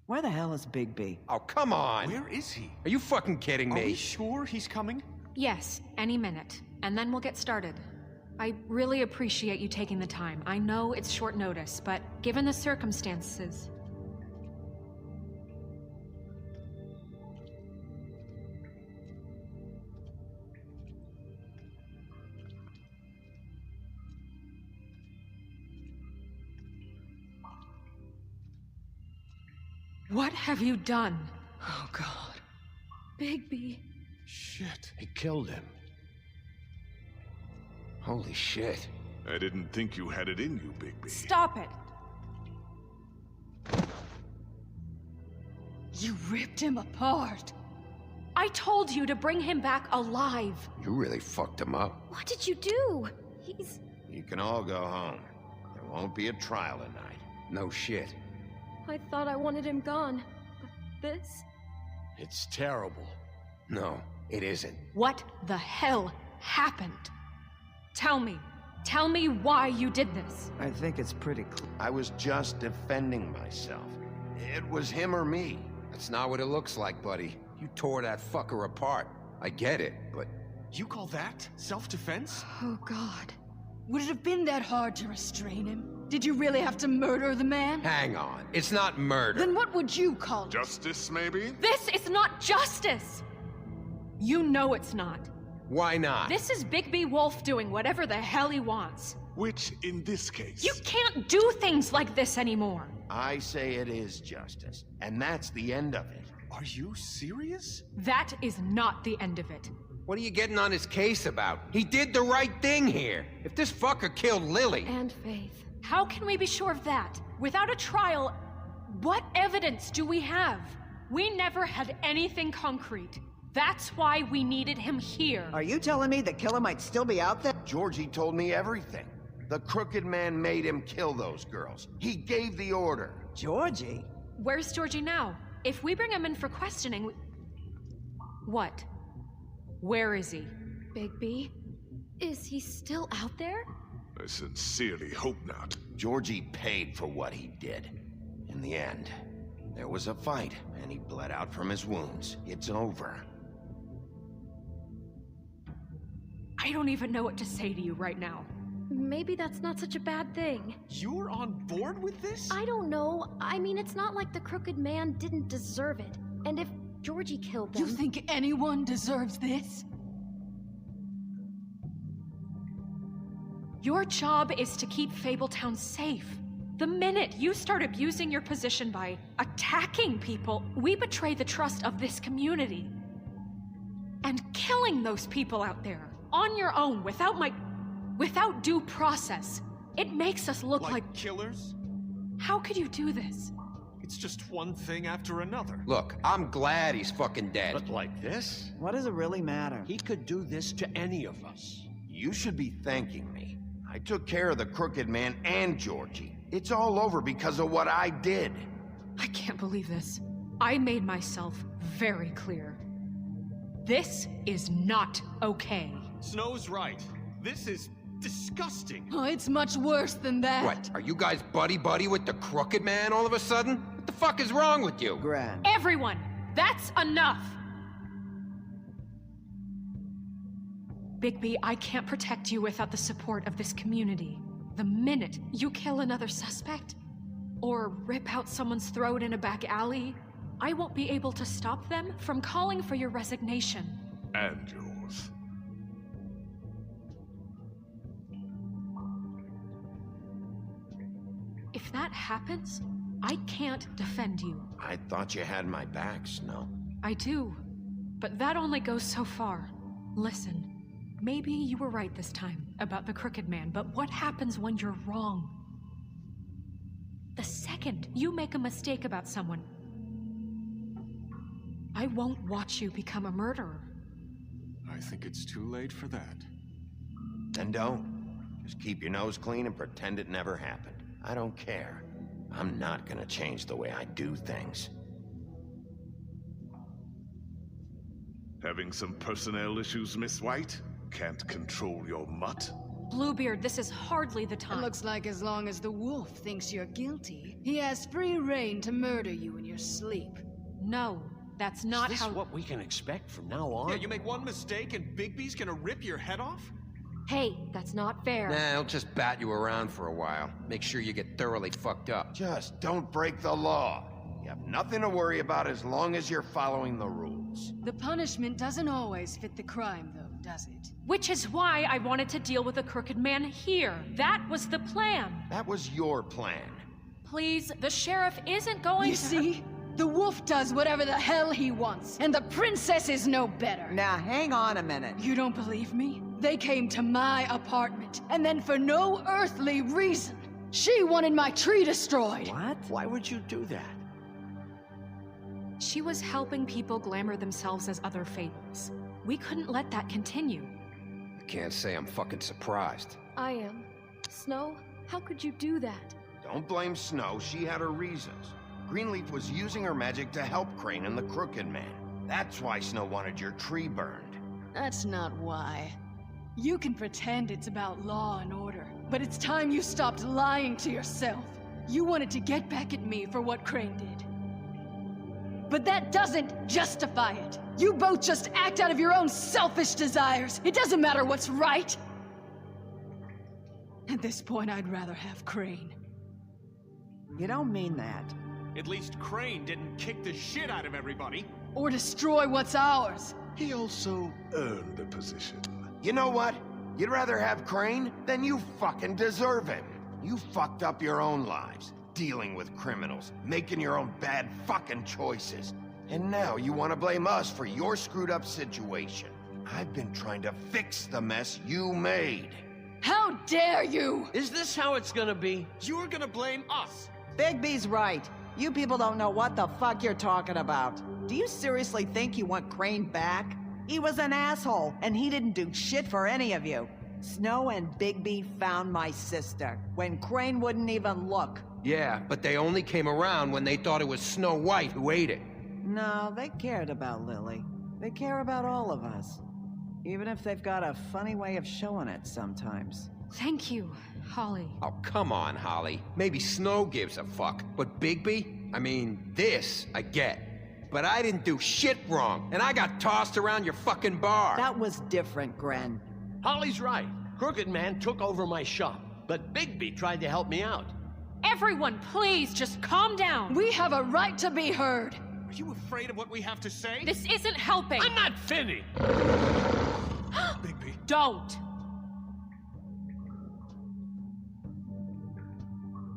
Where the hell is Bigby? Oh, come on! Where is he? Are you fucking kidding me? Are we sure he's coming? Yes, any minute. And then we'll get started. I really appreciate you taking the time. I know it's short notice, but given the circumstances... What have you done? Oh, God. Bigby. Shit. He killed him. Holy shit. I didn't think you had it in you, Bigby. Stop it! You ripped him apart. I told you to bring him back alive. You really fucked him up. What did you do? He's... You can all go home. There won't be a trial tonight. No shit. I thought I wanted him gone. But this? It's terrible. No, it isn't. What the hell happened? Tell me why you did this. I think it's pretty clear. I was just defending myself. It was him or me. That's not what it looks like, buddy. You tore that fucker apart. I get it, but... You call that self-defense? Oh, God. Would it have been that hard to restrain him? Did you really have to murder the man? Hang on. It's not murder. Then what would you call it? Justice, maybe? This is not justice! You know it's not. Why not? This is Bigby Wolf doing whatever the hell he wants. Which, in this case... You can't do things like this anymore. I say it is justice, and that's the end of it. Are you serious? That is not the end of it. What are you getting on his case about? He did the right thing here. If this fucker killed Lily... And Faith. How can we be sure of that? Without a trial, what evidence do we have? We never had anything concrete. That's why we needed him here. Are you telling me the killer might still be out there? Georgie told me everything. The crooked man made him kill those girls. He gave the order. Georgie? Where's Georgie now? If we bring him in for questioning, What? Where is he? Bigby? Is he still out there? I sincerely hope not. Georgie paid for what he did. In the end, there was a fight, and he bled out from his wounds. It's over. I don't even know what to say to you right now. Maybe that's not such a bad thing. You're on board with this? I don't know. I mean, it's not like the crooked man didn't deserve it. And if Georgie killed them... You think anyone deserves this? Your job is to keep Fabletown safe. The minute you start abusing your position by attacking people, we betray the trust of this community. And killing those people out there, on your own, without due process, it makes us look like... killers? How could you do this? It's just one thing after another. Look, I'm glad he's fucking dead. But like this? What does it really matter? He could do this to any of us. You should be thanking me. I took care of the crooked man and Georgie. It's all over because of what I did. I can't believe this. I made myself very clear. This is not okay. Snow's right. This is disgusting. Oh, it's much worse than that. What, are you guys buddy-buddy with the crooked man all of a sudden? What the fuck is wrong with you? Gran. Everyone, that's enough! Bigby, I can't protect you without the support of this community. The minute you kill another suspect, or rip out someone's throat in a back alley, I won't be able to stop them from calling for your resignation. And yours. If that happens, I can't defend you. I thought you had my back, Snow. I do, but that only goes so far. Listen. Maybe you were right this time about the crooked man, but what happens when you're wrong? The second you make a mistake about someone, I won't watch you become a murderer. I think it's too late for that. Then don't. Just keep your nose clean and pretend it never happened. I don't care. I'm not gonna change the way I do things. Having some personnel issues, Miss White? Can't control your mutt? Bluebeard, this is hardly the It time. looks like as long as the wolf thinks you're guilty, he has free reign to murder you in your sleep. No, that's not Is this how- what we can expect from now on? Yeah, you make one mistake and Bigby's gonna rip your head off? Hey, that's not fair. Nah, he'll just bat you around for a while. Make sure you get thoroughly fucked up. Just don't break the law. You have nothing to worry about as long as you're following the rules. The punishment doesn't always fit the crime, though, does it? Which is why I wanted to deal with the crooked man here. That was the plan. That was your plan. Please, the sheriff isn't going You to- see? The wolf does whatever the hell he wants, and the princess is no better. Now, hang on a minute. You don't believe me? They came to my apartment, and then for no earthly reason, she wanted my tree destroyed. What? Why would you do that? She was helping people glamour themselves as other fables. We couldn't let that continue. I can't say I'm fucking surprised. I am. Snow, how could you do that? Don't blame Snow, she had her reasons. Greenleaf was using her magic to help Crane and the Crooked Man. That's why Snow wanted your tree burned. That's not why. You can pretend it's about law and order, but it's time you stopped lying to yourself. You wanted to get back at me for what Crane did. But that doesn't justify it. You both just act out of your own selfish desires. It doesn't matter what's right. At this point, I'd rather have Crane. You don't mean that. At least Crane didn't kick the shit out of everybody. Or destroy what's ours. He also earned the position. You know what? You'd rather have Crane? Then you fucking deserve him. You fucked up your own lives, dealing with criminals, making your own bad fucking choices. And now you want to blame us for your screwed up situation. I've been trying to fix the mess you made. How dare you! Is this how it's gonna be? You're gonna blame us. Bigby's right. You people don't know what the fuck you're talking about. Do you seriously think you want Crane back? He was an asshole, and he didn't do shit for any of you. Snow and Bigby found my sister, when Crane wouldn't even look. Yeah, but they only came around when they thought it was Snow White who ate it. No, they cared about Lily. They care about all of us. Even if they've got a funny way of showing it sometimes. Thank you, Holly. Oh, come on, Holly. Maybe Snow gives a fuck, but Bigby? I mean, this I get. But I didn't do shit wrong, and I got tossed around your fucking bar. That was different, Gren. Holly's right. Crooked Man took over my shop, but Bigby tried to help me out. Everyone, please, just calm down. We have a right to be heard. Are you afraid of what we have to say? This isn't helping. I'm not finished! Bigby. Don't.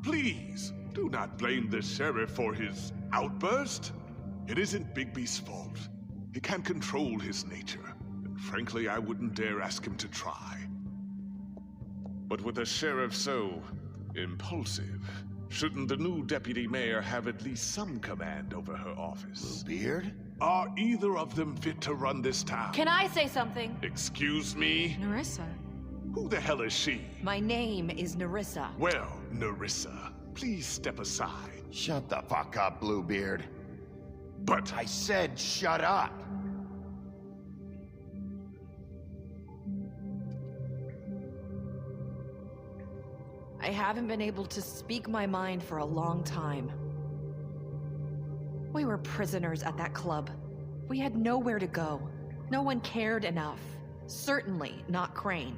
Please, do not blame the sheriff for his outburst. It isn't Bigby's fault. He can't control his nature, and frankly, I wouldn't dare ask him to try. But with a sheriff so impulsive, shouldn't the new deputy mayor have at least some command over her office? Beard? Are either of them fit to run this town? Can I say something? Excuse me? Nerissa. Who the hell is she? My name is Nerissa. Well, Nerissa, please step aside. Shut the fuck up, Bluebeard. But I said shut up. I haven't been able to speak my mind for a long time. We were prisoners at that club. We had nowhere to go. No one cared enough. Certainly not Crane.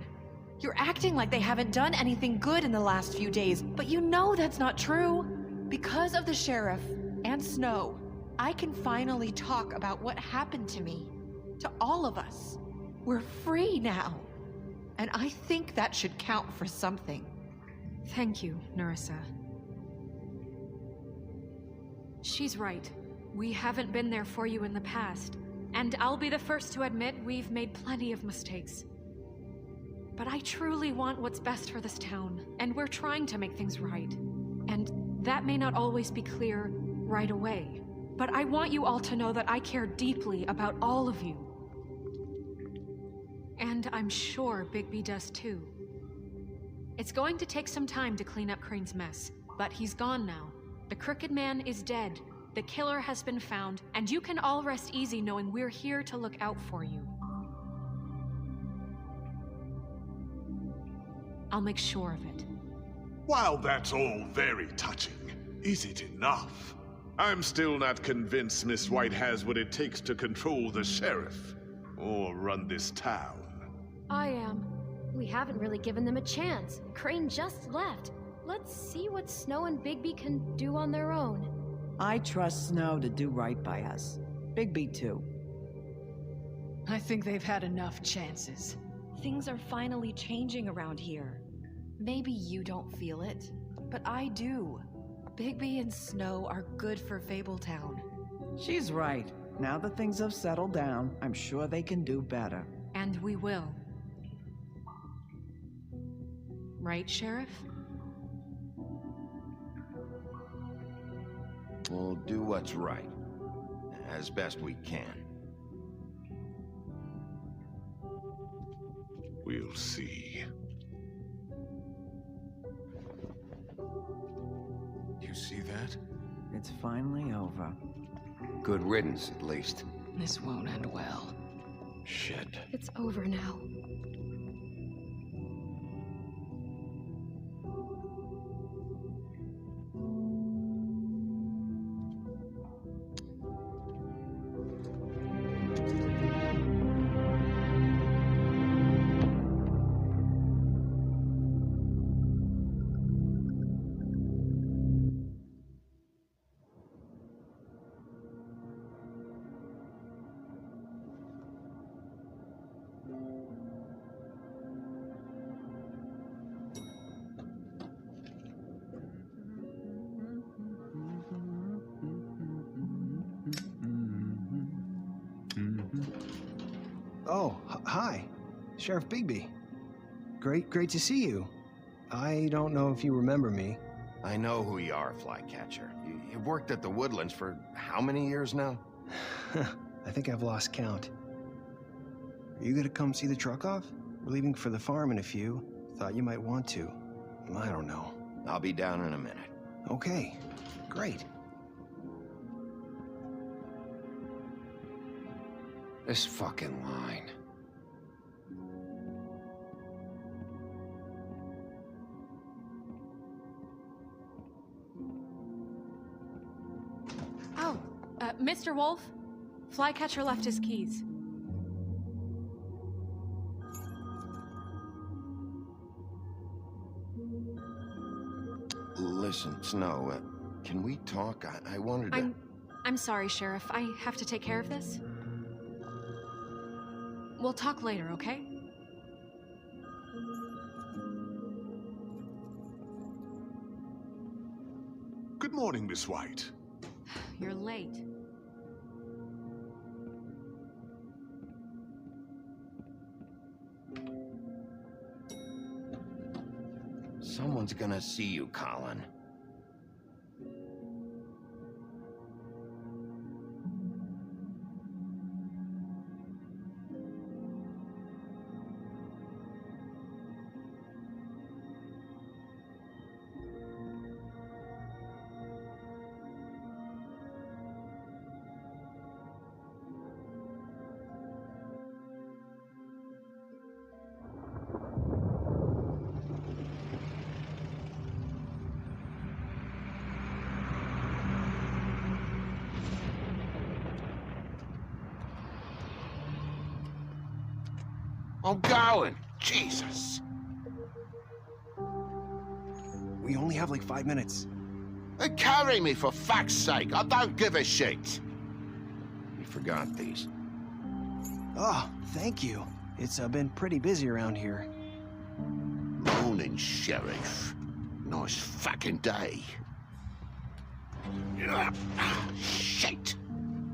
You're acting like they haven't done anything good in the last few days, but you know that's not true. Because of the sheriff and Snow, I can finally talk about what happened to me. To all of us. We're free now. And I think that should count for something. Thank you, Nerissa. She's right. We haven't been there for you in the past. And I'll be the first to admit we've made plenty of mistakes. But I truly want what's best for this town, and we're trying to make things right. And that may not always be clear right away. But I want you all to know that I care deeply about all of you. And I'm sure Bigby does too. It's going to take some time to clean up Crane's mess, but he's gone now. The Crooked Man is dead, the killer has been found, and you can all rest easy knowing we're here to look out for you. I'll make sure of it. While that's all very touching, is it enough? I'm still not convinced Miss White has what it takes to control the sheriff, or run this town. I am. We haven't really given them a chance. Crane just left. Let's see what Snow and Bigby can do on their own. I trust Snow to do right by us. Bigby too. I think they've had enough chances. Things are finally changing around here. Maybe you don't feel it, but I do. Bigby and Snow are good for Fabletown. She's right. Now that things have settled down, I'm sure they can do better. And we will. Right, Sheriff? We'll do what's right, as best we can. We'll see. You see that? It's finally over. Good riddance, at least. This won't end well. Shit. It's over now. Oh, hi. Sheriff Bigby. Great to see you. I don't know if you remember me. I know who you are, Flycatcher. You've worked at the Woodlands for how many years now? I think I've lost count. Are you gonna come see the truck off? We're leaving for the farm in a few. Thought you might want to. I don't know. I'll be down in a minute. Okay, great. This fucking line. Oh, Mr. Wolf? Flycatcher left his keys. Listen, Snow, can we talk? I wanted to... I'm sorry, Sheriff. I have to take care of this. We'll talk later, okay? Good morning, Miss White. You're late. Someone's gonna see you, Colin. I'm going! Jesus! We only have like 5 minutes. Carry me, for fuck's sake! I don't give a shit! You forgot these. Oh, thank you. It's been pretty busy around here. Morning, Sheriff. Nice fucking day. Shit!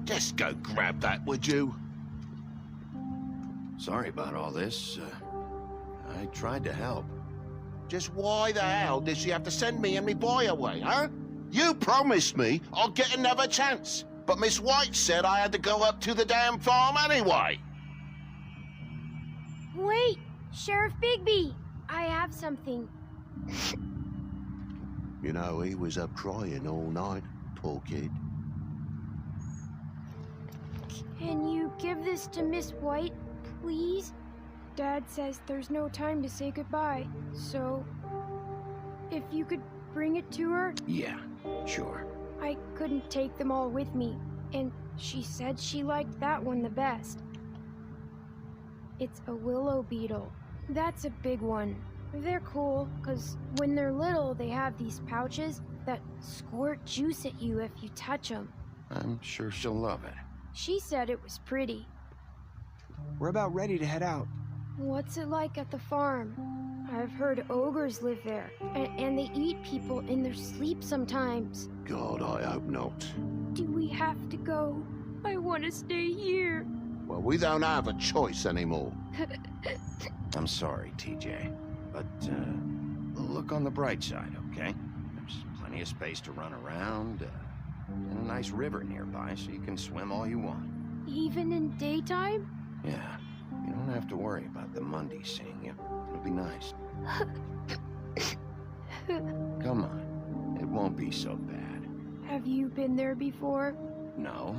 Just go grab that, would you? Sorry about all this. I tried to help. Just why the hell did she have to send me and me boy away, huh? You promised me I'll get another chance, but Miss White said I had to go up to the damn farm anyway. Wait, Sheriff Bigby! I have something. You know, he was up crying all night, poor kid. Can you give this to Miss White, please? Dad says there's no time to say goodbye, so... if you could bring it to her? Yeah, sure. I couldn't take them all with me, and she said she liked that one the best. It's a willow beetle. That's a big one. They're cool, because when they're little, they have these pouches that squirt juice at you if you touch them. I'm sure she'll love it. She said it was pretty. We're about ready to head out. What's it like at the farm? I've heard ogres live there, and they eat people in their sleep sometimes. God, I hope not. Do we have to go? I want to stay here. Well, we don't have a choice anymore. I'm sorry, TJ. But, look on the bright side, okay? There's plenty of space to run around, and a nice river nearby, so you can swim all you want. Even in daytime? Yeah. You don't have to worry about the Monday seeing you. It'll be nice. Come on. It won't be so bad. Have you been there before? No.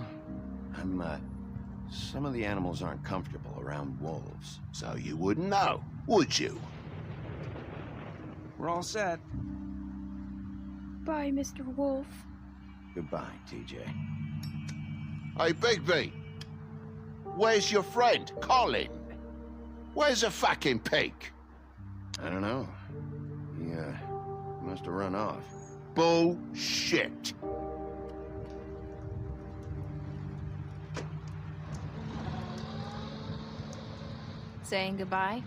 Some of the animals aren't comfortable around wolves. So you wouldn't know, would you? We're all set. Bye, Mr. Wolf. Goodbye, TJ. Hey, Bigby. Where's your friend, Colin? Where's the fucking pig? I don't know. He must have run off. Bullshit. Saying goodbye?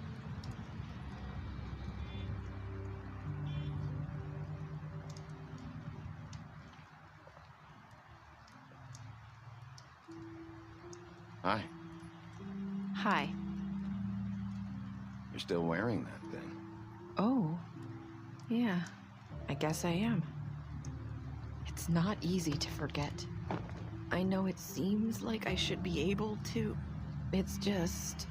Hi. Hi. You're still wearing that thing. Oh. Yeah. I guess I am. It's not easy to forget. I know it seems like I should be able to. It's just...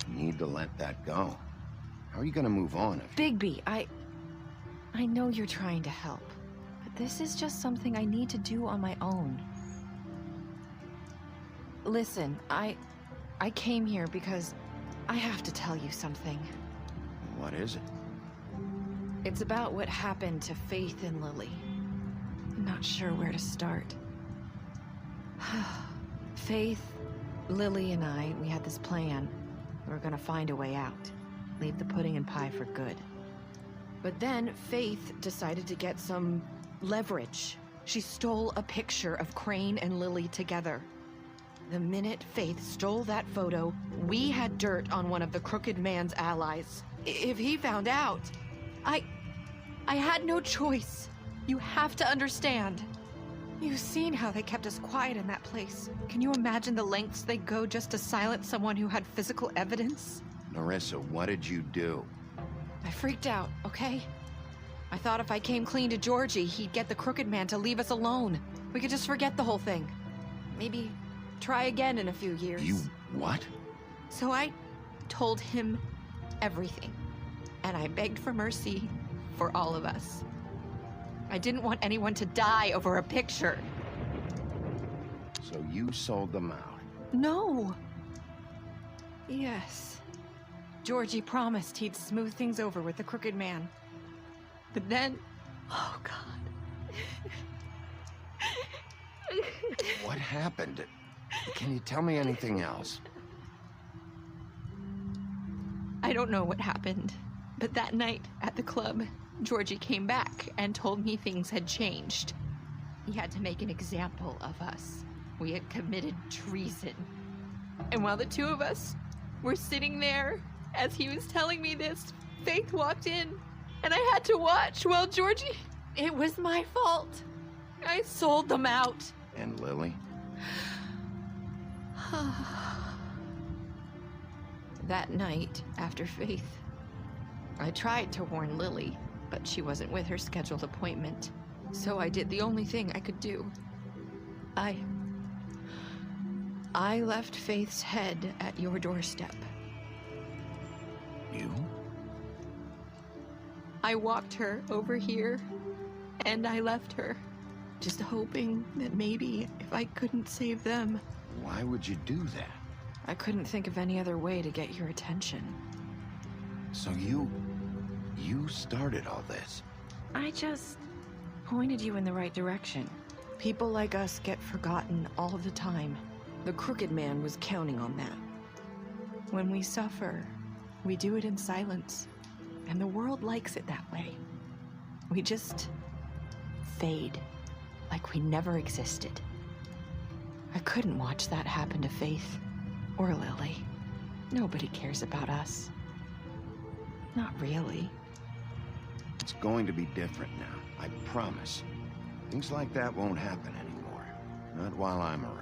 You need to let that go. How are you gonna move on if... Bigby, I know you're trying to help, but this is just something I need to do on my own. Listen, I came here because I have to tell you something. What is it? It's about what happened to Faith and Lily. I'm not sure where to start. Faith, Lily, and I, we had this plan. We were gonna find a way out. Leave the pudding and pie for good. But then Faith decided to get some leverage. She stole a picture of Crane and Lily together. The minute Faith stole that photo, we had dirt on one of the Crooked Man's allies. If he found out, I had no choice. You have to understand. You've seen how they kept us quiet in that place. Can you imagine the lengths they go just to silence someone who had physical evidence? Narissa, what did you do? I freaked out, okay? I thought if I came clean to Georgie, he'd get the Crooked Man to leave us alone. We could just forget the whole thing. Maybe try again in a few years. You what? So I told him everything. And I begged for mercy for all of us. I didn't want anyone to die over a picture. So you sold them out? No. Yes. Georgie promised he'd smooth things over with the Crooked Man. But then... Oh, God. What happened? Can you tell me anything else? I don't know what happened. But that night at the club, Georgie came back and told me things had changed. He had to make an example of us. We had committed treason. And while the two of us were sitting there, as he was telling me this, Faith walked in, and I had to watch while Georgie... It was my fault. I sold them out. And Lily? That night, after Faith, I tried to warn Lily, but she wasn't with her scheduled appointment. So I did the only thing I could do. I left Faith's head at your doorstep. You? I walked her over here, and I left her, just hoping that maybe if I couldn't save them... Why would you do that? I couldn't think of any other way to get your attention. So you started all this? I just pointed you in the right direction. People like us get forgotten all the time. The Crooked Man was counting on that. When we suffer, we do it in silence, and the world likes it that way. We just fade, like we never existed. I couldn't watch that happen to Faith, or Lily. Nobody cares about us. Not really. It's going to be different now, I promise. Things like that won't happen anymore. Not while I'm around.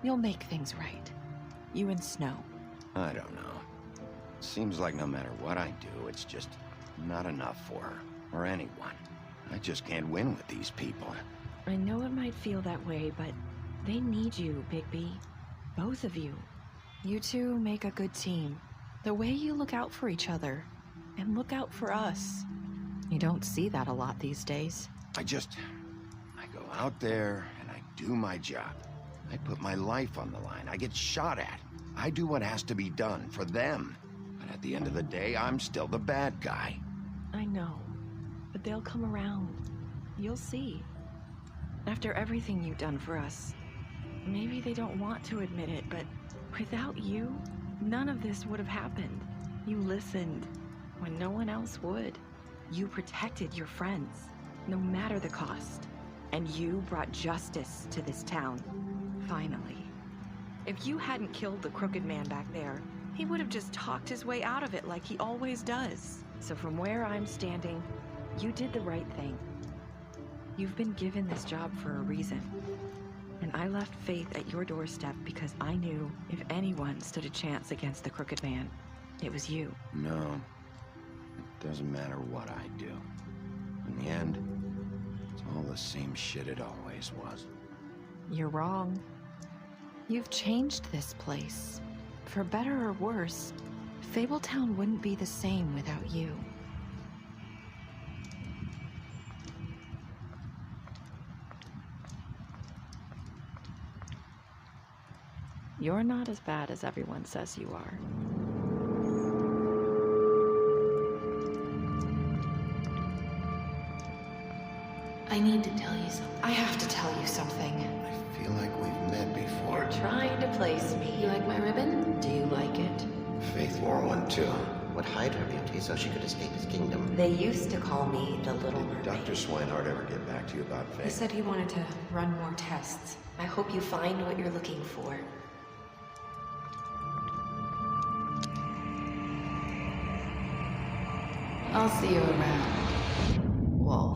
You'll make things right. You and Snow. I don't know. Seems like no matter what I do, it's just not enough for her, or anyone. I just can't win with these people. I know it might feel that way, but they need you, Bigby. Both of you. You two make a good team. The way you look out for each other, and look out for us. You don't see that a lot these days. I go out there, and I do my job. I put my life on the line. I get shot at. I do what has to be done for them. But at the end of the day, I'm still the bad guy. I know, but they'll come around. You'll see. After everything you've done for us, maybe they don't want to admit it, but without you, none of this would have happened. You listened when no one else would. You protected your friends, no matter the cost. And you brought justice to this town, finally. If you hadn't killed the Crooked Man back there, he would have just talked his way out of it like he always does. So from where I'm standing, you did the right thing. You've been given this job for a reason. And I left Faith at your doorstep because I knew if anyone stood a chance against the Crooked Man, it was you. No. It doesn't matter what I do. In the end, it's all the same shit it always was. You're wrong. You've changed this place. For better or worse, Fabletown wouldn't be the same without you. You're not as bad as everyone says you are. I need to tell you something. I have to tell you something. I feel like we've met before. You're trying to place me. You like my ribbon? Do you like it? Faith wore one too. Would hide her beauty so she could escape his kingdom. They used to call me the Little Mermaid. Did Dr. Swinehart ever get back to you about Faith? He said he wanted to run more tests. I hope you find what you're looking for. I'll see you around.